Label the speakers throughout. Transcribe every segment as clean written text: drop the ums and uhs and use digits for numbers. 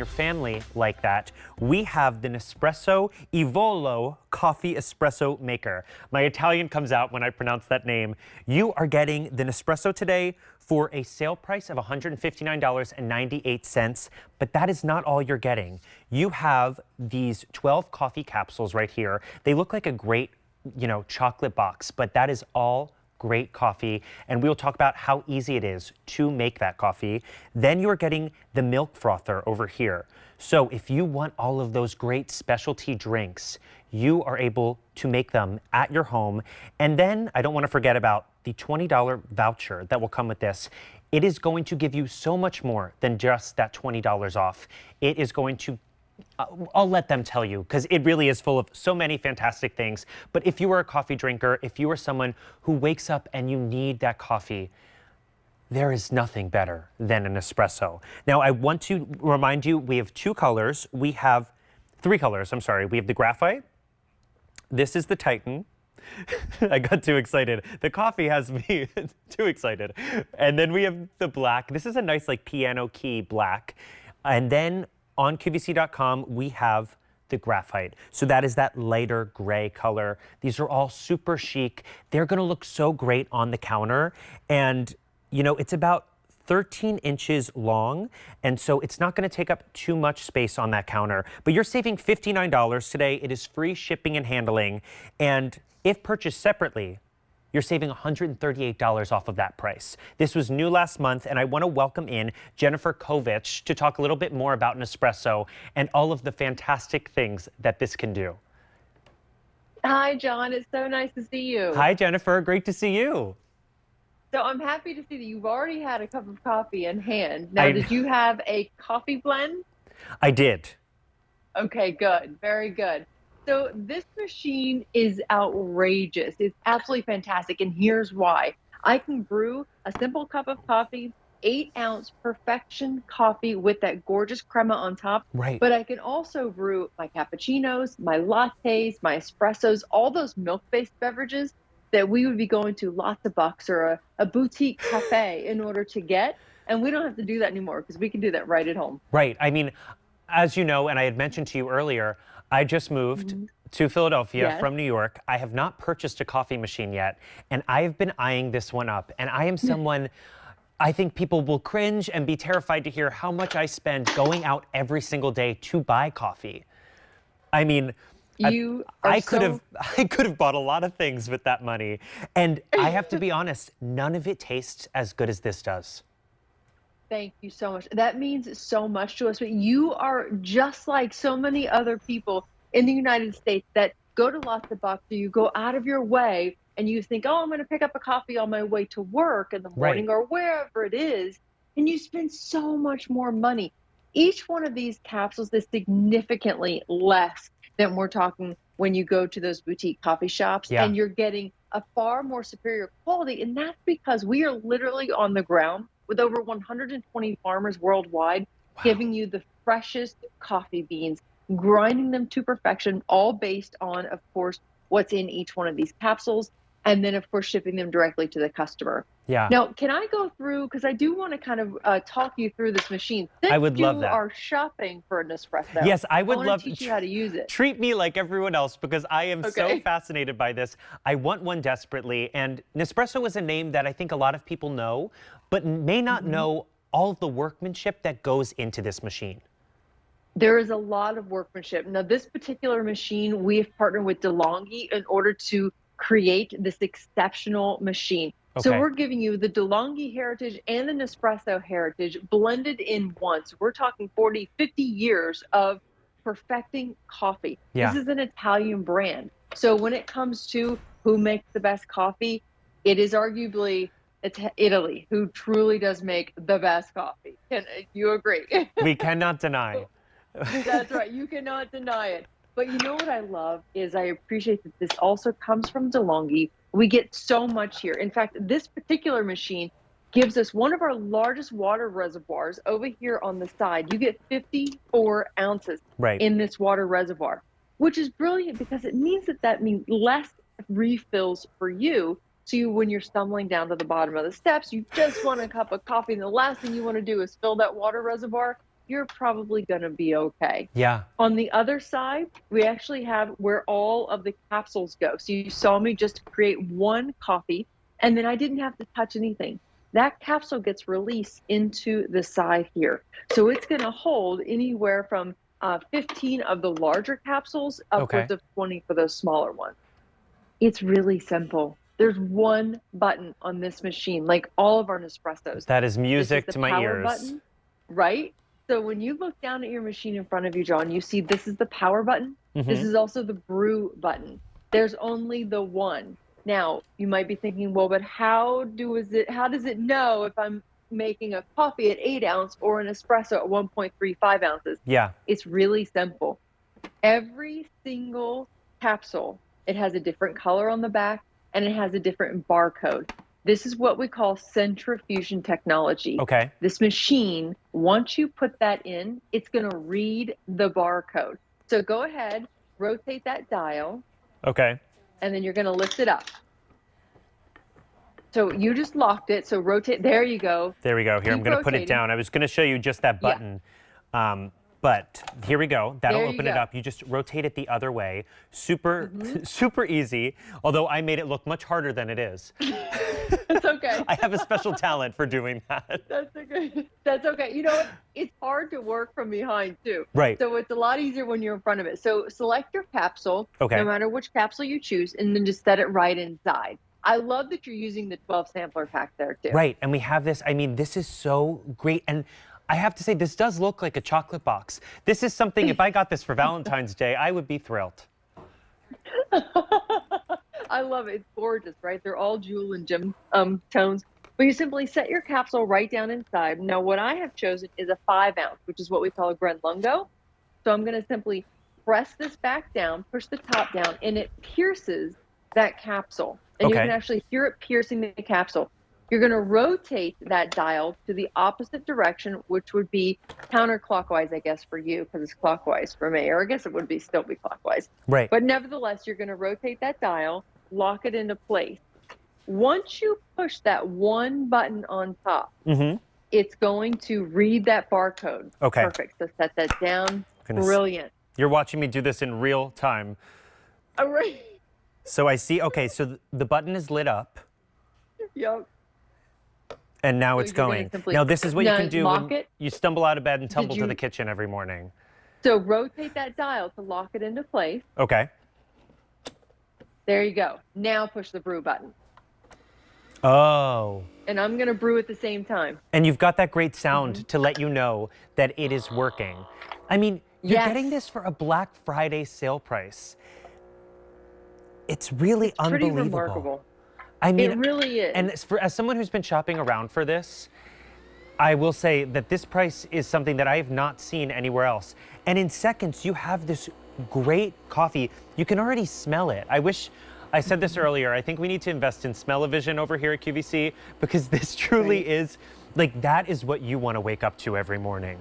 Speaker 1: your family like that, we have the Nespresso Evoluo coffee espresso maker. My Italian comes out when I pronounce that name. You are getting the Nespresso today for a sale price of $159.98, but that is not all you're getting. You have these 12 coffee capsules right here. They look like a great, chocolate box, but that is all great coffee, and we'll talk about how easy it is to make that coffee. Then you're getting the milk frother over here. So if you want all of those great specialty drinks, you are able to make them at your home. And then I don't want to forget about the $20 voucher that will come with this. It is going to give you so much more than just that $20 off. It is going to I'll let them tell you, because it really is full of so many fantastic things. But if you are a coffee drinker, if you are someone who wakes up and you need that coffee, there is nothing better than an espresso. Now, I want to remind you, we have two colors. We have three colors, I'm sorry. We have the graphite. This is the Titan. I got too excited. The coffee has me too excited. And then we have the black. This is a nice piano key black. And then on QVC.com, we have the graphite. So that is that lighter gray color. These are all super chic. They're gonna look so great on the counter. And it's about 13 inches long. And so it's not gonna take up too much space on that counter. But you're saving $59 today. It is free shipping and handling. And if purchased separately, you're saving $138 off of that price. This was new last month, and I want to welcome in Jennifer Kovich to talk a little bit more about Nespresso and all of the fantastic things that this can do.
Speaker 2: Hi, John. It's so nice to see you.
Speaker 1: Hi, Jennifer. Great to see you.
Speaker 2: So I'm happy to see that you've already had a cup of coffee in hand. Now, did you have a coffee blend?
Speaker 1: I did.
Speaker 2: Okay, good. Very good. So this machine is outrageous. It's absolutely fantastic. And here's why. I can brew a simple cup of coffee, 8-ounce perfection coffee with that gorgeous crema on top.
Speaker 1: Right.
Speaker 2: But I can also brew my cappuccinos, my lattes, my espressos, all those milk-based beverages that we would be going to lots of bucks or a boutique cafe in order to get. And we don't have to do that anymore because we can do that right at home.
Speaker 1: Right. I mean, as you know, and I had mentioned to you earlier, I just moved to Philadelphia from New York. I have not purchased a coffee machine yet, and I've been eyeing this one up. And I am someone, I think people will cringe and be terrified to hear how much I spend going out every single day to buy coffee. I mean, I could have bought a lot of things with that money. And I have to be honest, none of it tastes as good as this does.
Speaker 2: Thank you so much. That means so much to us. But you are just like so many other people in the United States that go to lots of bucks, or you go out of your way and you think, oh, I'm going to pick up a coffee on my way to work in the morning or wherever it is. And you spend so much more money. Each one of these capsules is significantly less than we're talking when you go to those boutique coffee shops, and you're getting a far more superior quality. And that's because we are literally on the ground with over 120 farmers worldwide, giving you the freshest coffee beans, grinding them to perfection, all based on, of course, what's in each one of these capsules, and then, of course, shipping them directly to the customer.
Speaker 1: Yeah.
Speaker 2: Now, can I go through, because I do want to kind of talk you through this machine.
Speaker 1: I would love that.
Speaker 2: You are shopping for an espresso.
Speaker 1: Yes, I would love
Speaker 2: to teach you how to use it.
Speaker 1: Treat me like everyone else, because I am so fascinated by this. I want one desperately, and Nespresso is a name that I think a lot of people know, but may not know all of the workmanship that goes into this machine.
Speaker 2: There is a lot of workmanship. Now, this particular machine, we have partnered with DeLonghi in order to create this exceptional machine. So we're giving you the DeLonghi heritage and the Nespresso heritage blended in one. So we're talking 40, 50 years of perfecting coffee. This is an Italian brand. So when it comes to who makes the best coffee, it is arguably Italy who truly does make the best coffee. Can you agree?
Speaker 1: We cannot deny.
Speaker 2: That's right. You cannot deny it. But you know what I love is I appreciate that this also comes from DeLonghi. We get so much here. In fact, this particular machine gives us one of our largest water reservoirs over here on the side. You get 54 ounces in this water reservoir, which is brilliant because it means that means less refills for you. So when you're stumbling down to the bottom of the steps, you just want a cup of coffee, and the last thing you want to do is fill that water reservoir. you're probably going to be okay.
Speaker 1: Yeah.
Speaker 2: On the other side, we actually have where all of the capsules go. So you saw me just create one coffee, and then I didn't have to touch anything. That capsule gets released into the side here. So it's going to hold anywhere from 15 of the larger capsules upwards of 20 for those smaller ones. It's really simple. There's one button on this machine, like all of our Nespressos.
Speaker 1: That is music to my
Speaker 2: power
Speaker 1: ears.
Speaker 2: Button, right? So when you look down at your machine in front of you, John, you see this is the power button. This is also the brew button. There's only the one. Now, you might be thinking, well, but how does it know if I'm making a coffee at 8 ounce or an espresso at 1.35 ounces?
Speaker 1: Yeah.
Speaker 2: It's really simple. Every single capsule, it has a different color on the back and it has a different barcode. This is what we call centrifusion technology.
Speaker 1: Okay.
Speaker 2: This machine, once you put that in, it's going to read the barcode. So go ahead, rotate that dial.
Speaker 1: Okay.
Speaker 2: And then you're going to lift it up. So you just locked it. So rotate. There you go.
Speaker 1: There we go. Here, I'm going to put it down. I was going to show you just that button. Yeah. But here we go. That'll open it up. You just rotate it the other way. Super, super easy. Although I made it look much harder than it is.
Speaker 2: That's okay.
Speaker 1: I have a special talent for doing that.
Speaker 2: That's okay. That's okay. You know what? It's hard to work from behind too.
Speaker 1: Right.
Speaker 2: So it's a lot easier when you're in front of it. So select your capsule, no matter which capsule you choose, and then just set it right inside. I love that you're using the 12 sampler pack there too.
Speaker 1: Right. And we have this. I mean, this is so great. And I have to say, this does look like a chocolate box. This is something, if I got this for Valentine's Day, I would be thrilled.
Speaker 2: I love it. It's gorgeous, right? They're all jewel and gem tones. But you simply set your capsule right down inside. Now, what I have chosen is a 5 ounce, which is what we call a Grenlungo. So I'm going to simply press this back down, push the top down, and it pierces that capsule. And you can actually hear it piercing the capsule. You're going to rotate that dial to the opposite direction, which would be counterclockwise, I guess, for you, because it's clockwise for me. Or I guess it would still be clockwise.
Speaker 1: Right.
Speaker 2: But nevertheless, you're going to rotate that dial, lock it into place. Once you push that one button on top, it's going to read that barcode.
Speaker 1: Okay.
Speaker 2: Perfect. So set that down. Brilliant.
Speaker 1: You're watching me do this in real time.
Speaker 2: All right.
Speaker 1: So I see, so the button is lit up.
Speaker 2: Yep.
Speaker 1: And now it's going. Now this is what you can do when you stumble out of bed and tumble to the kitchen every morning.
Speaker 2: So rotate that dial to lock it into place.
Speaker 1: Okay.
Speaker 2: There you go. Now push the brew button.
Speaker 1: Oh.
Speaker 2: And I'm going to brew at the same time.
Speaker 1: And you've got that great sound to let you know that it is working. I mean, you're getting this for a Black Friday sale price. It's really unbelievable.
Speaker 2: Pretty remarkable.
Speaker 1: I mean,
Speaker 2: it really is.
Speaker 1: And as someone who's been shopping around for this, I will say that this price is something that I have not seen anywhere else. And in seconds, you have this great coffee. You can already smell it. I wish I said this earlier. I think we need to invest in smell-o-vision over here at QVC, because this truly is, like, that is what you want to wake up to every morning.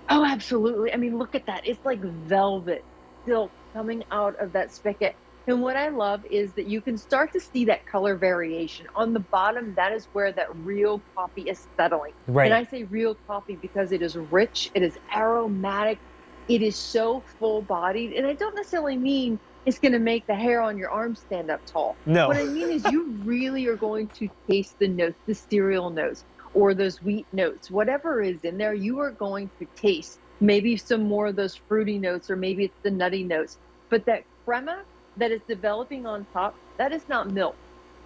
Speaker 2: Oh, absolutely. I mean, look at that. It's like velvet silk coming out of that spigot. And what I love is that you can start to see that color variation. On the bottom, that is where that real coffee is settling.
Speaker 1: Right.
Speaker 2: And I say real coffee because it is rich, it is aromatic, it is so full-bodied. And I don't necessarily mean it's going to make the hair on your arm stand up tall.
Speaker 1: No.
Speaker 2: What I mean is you really are going to taste the notes, the cereal notes, or those wheat notes. Whatever is in there, you are going to taste maybe some more of those fruity notes, or maybe it's the nutty notes. But that crema that is developing on top, that is not milk.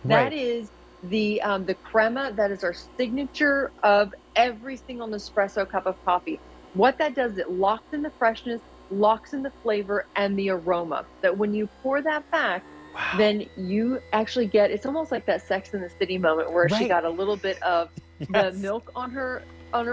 Speaker 2: That is the crema that is our signature of every single Nespresso cup of coffee. What that does, it locks in the freshness, locks in the flavor and the aroma. That when you pour that back, then you actually get, it's almost like that Sex in the City moment where she got a little bit of the milk on her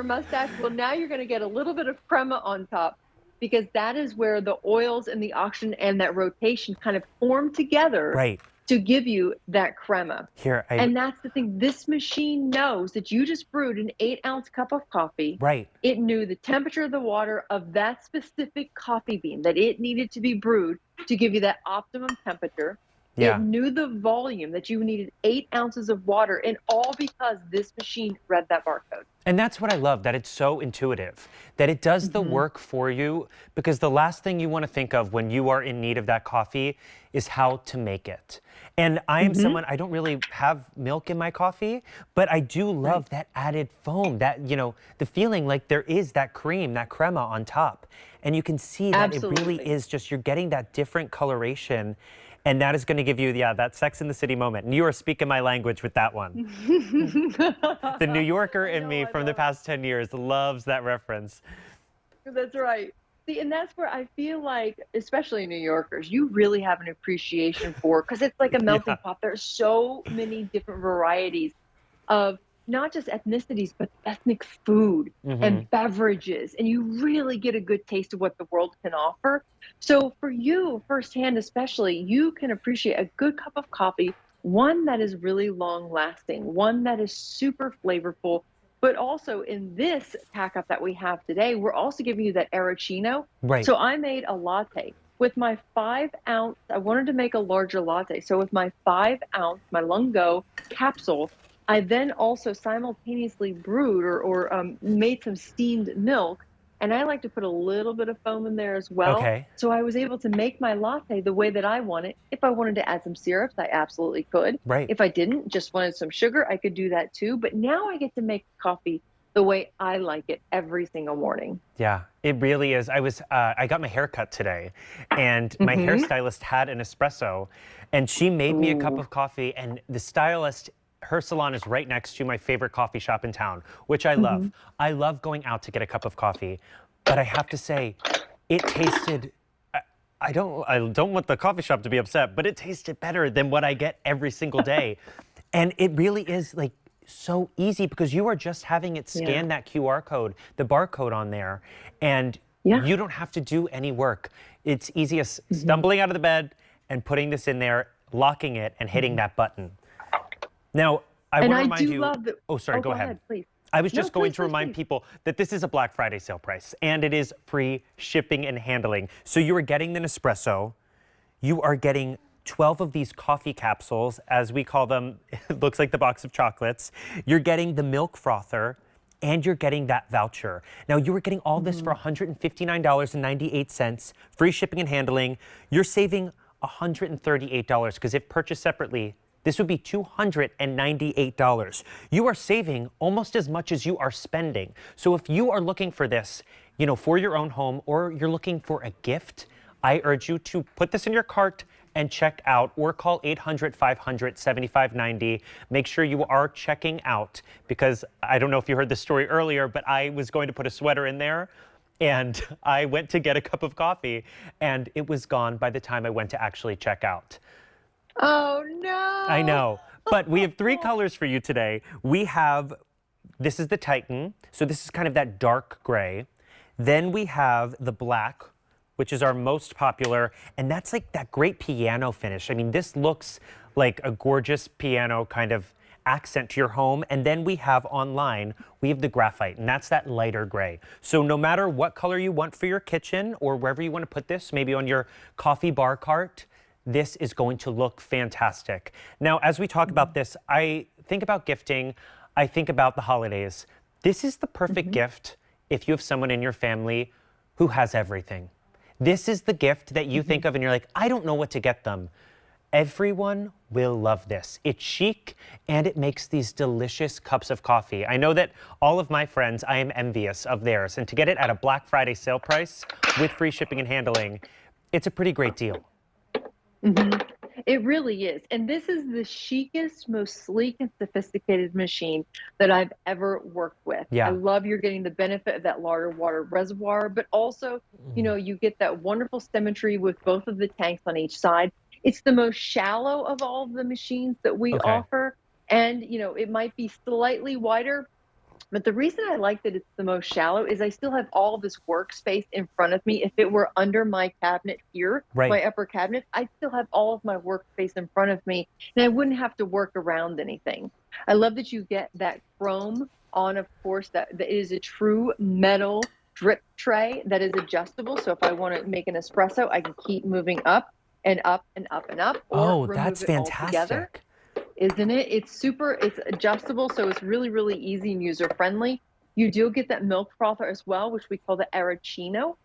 Speaker 2: mustache. Well, now you're going to get a little bit of crema on top, because that is where the oils and the oxygen and that rotation kind of form together to give you that crema. And that's the thing. This machine knows that you just brewed an 8-ounce cup of coffee. It knew the temperature of the water of that specific coffee bean that it needed to be brewed to give you that optimum temperature. It
Speaker 1: Yeah.
Speaker 2: knew the volume that you needed 8 ounces of water, and all because this machine read that barcode.
Speaker 1: And that's what I love, that it's so intuitive, that it does the
Speaker 2: Hmm.
Speaker 1: work for you, because the last thing you want to think of when you are in need of that coffee is how to make it. And I am
Speaker 2: Hmm.
Speaker 1: someone, I don't really have milk in my coffee, but I do
Speaker 2: Right.
Speaker 1: love that added foam, that, the feeling like there is that cream, that crema on top. And you can see that it really
Speaker 2: Absolutely.
Speaker 1: is just, you're getting that different coloration. And that is going to give you, yeah, that Sex in the City moment. And you are speaking my language with that one. The New Yorker
Speaker 2: I
Speaker 1: in
Speaker 2: know,
Speaker 1: me
Speaker 2: I
Speaker 1: from the
Speaker 2: love it.
Speaker 1: past 10 years loves that reference.
Speaker 2: That's right. See, and that's where I feel like, especially New Yorkers, you really have an appreciation for, because it's like a melting
Speaker 1: Yeah.
Speaker 2: pot. There's so many different varieties of not just ethnicities, but ethnic food
Speaker 1: Hmm.
Speaker 2: and beverages. And you really get a good taste of what the world can offer. So for you firsthand, especially, you can appreciate a good cup of coffee, one that is really long lasting, one that is super flavorful. But also in this pack up that we have today, we're also giving you that Aeroccino.
Speaker 1: Right.
Speaker 2: So I made a latte with my 5 ounce. I wanted to make a larger latte. So with my 5 ounce, my Lungo capsule, I then also simultaneously brewed or made some steamed milk. And I like to put a little bit of foam in there as well.
Speaker 1: Okay.
Speaker 2: So I was able to make my latte the way that I want it. If I wanted to add some syrups, I absolutely could.
Speaker 1: Right.
Speaker 2: If I didn't, just wanted some sugar, I could do that too. But now I get to make coffee the way I like it every single morning.
Speaker 1: Yeah, it really is. I got my hair cut today, and my
Speaker 2: Hmm.
Speaker 1: hairstylist had an espresso, and she made me a cup
Speaker 2: Ooh.
Speaker 1: of coffee. And the stylist, her salon is right next to my favorite coffee shop in town, which I
Speaker 2: Hmm.
Speaker 1: love. I love going out to get a cup of coffee, but I have to say, it tasted. I don't want the coffee shop to be upset, but it tasted better than what I get every single day. And it really is like so easy, because you are just having it
Speaker 2: Yeah.
Speaker 1: scan that QR code, the barcode on there, and
Speaker 2: Yeah.
Speaker 1: you don't have to do any work. It's easy as
Speaker 2: Hmm.
Speaker 1: stumbling out of the bed and putting this in there, locking it, and hitting
Speaker 2: Hmm.
Speaker 1: that button. Now, I
Speaker 2: And
Speaker 1: want to
Speaker 2: I
Speaker 1: remind
Speaker 2: do
Speaker 1: you.
Speaker 2: love that.
Speaker 1: Oh, sorry,
Speaker 2: Oh,
Speaker 1: go
Speaker 2: go
Speaker 1: ahead.
Speaker 2: ahead, please.
Speaker 1: I was
Speaker 2: No,
Speaker 1: just going
Speaker 2: please,
Speaker 1: to
Speaker 2: please,
Speaker 1: remind
Speaker 2: please.
Speaker 1: people that this is a Black Friday sale price, and it is free shipping and handling. So you are getting the Nespresso, you are getting 12 of these coffee capsules, as we call them. It looks like the box of chocolates. You're getting the milk frother, and you're getting that voucher. Now, you are getting all this for
Speaker 2: Hmm.
Speaker 1: $159.98, free shipping and handling. You're saving $138, because if purchased separately, this would be $298. You are saving almost as much as you are spending. So if you are looking for this, for your own home, or you're looking for a gift, I urge you to put this in your cart and check out, or call 800-500-7590. Make sure you are checking out, because I don't know if you heard this story earlier, but I was going to put a sweater in there, and I went to get a cup of coffee, and it was gone by the time I went to actually check out.
Speaker 2: Oh
Speaker 1: I
Speaker 2: no.
Speaker 1: know, but we have three colors for you today. This is the Titan, so this is kind of that dark gray. Then we have the black, which is our most popular, and that's like that great piano finish. I mean, this looks like a gorgeous piano kind of accent to your home. And then we have online, we have the graphite, and that's that lighter gray. So no matter what color you want for your kitchen, or wherever you want to put this, maybe on your coffee bar cart, this is going to look fantastic. Now, as we talk about this, I think about gifting, I think about the holidays. This is the perfect
Speaker 2: Hmm.
Speaker 1: gift if you have someone in your family who has everything. This is the gift that you
Speaker 2: Hmm.
Speaker 1: think of and you're like, I don't know what to get them. Everyone will love this. It's chic, and it makes these delicious cups of coffee. I know that all of my friends, I am envious of theirs. And to get it at a Black Friday sale price with free shipping and handling, it's a pretty great deal.
Speaker 2: Hmm. It really is. And this is the chicest, most sleek and sophisticated machine that I've ever worked with. I
Speaker 1: Yeah.
Speaker 2: love you're getting the benefit of that larger water reservoir, but also,
Speaker 1: Mhm.
Speaker 2: you get that wonderful symmetry with both of the tanks on each side. It's the most shallow of all of the machines that we
Speaker 1: Okay.
Speaker 2: offer. And, it might be slightly wider, but the reason I like that it's the most shallow is I still have all this workspace in front of me. If it were under my cabinet here,
Speaker 1: Right.
Speaker 2: my upper cabinet, I'd still have all of my workspace in front of me, and I wouldn't have to work around anything. I love that you get that chrome on, of course, that is a true metal drip tray that is adjustable. So if I want to make an espresso, I can keep moving up. and up and up and up, or
Speaker 1: Oh, that's
Speaker 2: remove it altogether.
Speaker 1: fantastic.
Speaker 2: Isn't it? It's adjustable, so it's really, really easy and user friendly. You do get that milk frother as well, which we call the Aeroccino.